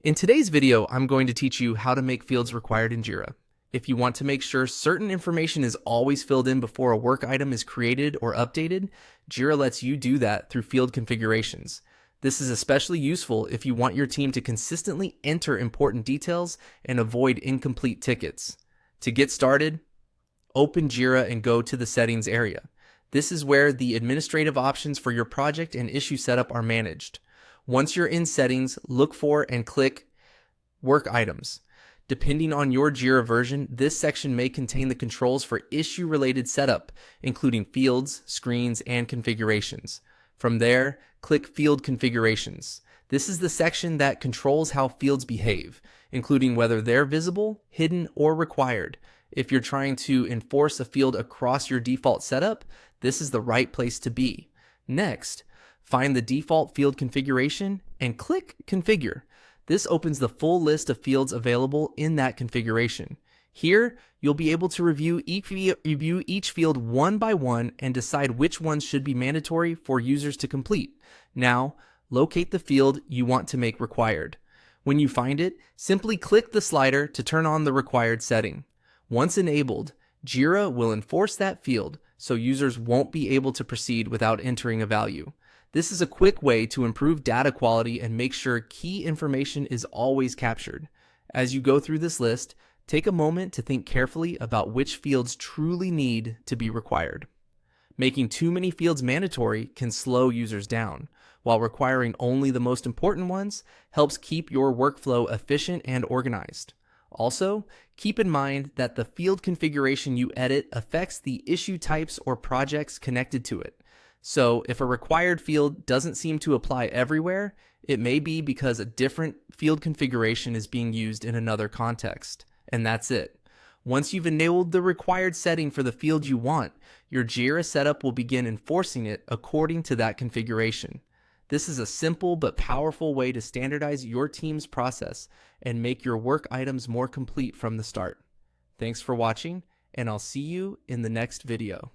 In today's video, I'm going to teach you how to make fields required in Jira. If you want to make sure certain information is always filled in before a work item is created or updated, Jira lets you do that through field configurations. This is especially useful if you want your team to consistently enter important details and avoid incomplete tickets. To get started, open Jira and go to the settings area. This is where the administrative options for your project and issue setup are managed. Once you're in settings, look for and click Work Items. Depending on your Jira version, this section may contain the controls for issue-related setup, including fields, screens, and configurations. From there, click Field Configurations. This is the section that controls how fields behave, including whether they're visible, hidden, or required. If you're trying to enforce a field across your default setup, this is the right place to be. Next, find the default field configuration and click Configure. This opens the full list of fields available in that configuration. Here, you'll be able to review each field one by one and decide which ones should be mandatory for users to complete. Now, locate the field you want to make required. When you find it, simply click the slider to turn on the required setting. Once enabled, Jira will enforce that field so users won't be able to proceed without entering a value. This is a quick way to improve data quality and make sure key information is always captured. As you go through this list, take a moment to think carefully about which fields truly need to be required. Making too many fields mandatory can slow users down, while requiring only the most important ones helps keep your workflow efficient and organized. Also, keep in mind that the field configuration you edit affects the issue types or projects connected to it. So if a required field doesn't seem to apply everywhere, it may be because a different field configuration is being used in another context. And that's it. Once you've enabled the required setting for the field you want, your Jira setup will begin enforcing it according to that configuration. This is a simple but powerful way to standardize your team's process and make your work items more complete from the start. Thanks for watching, and I'll see you in the next video.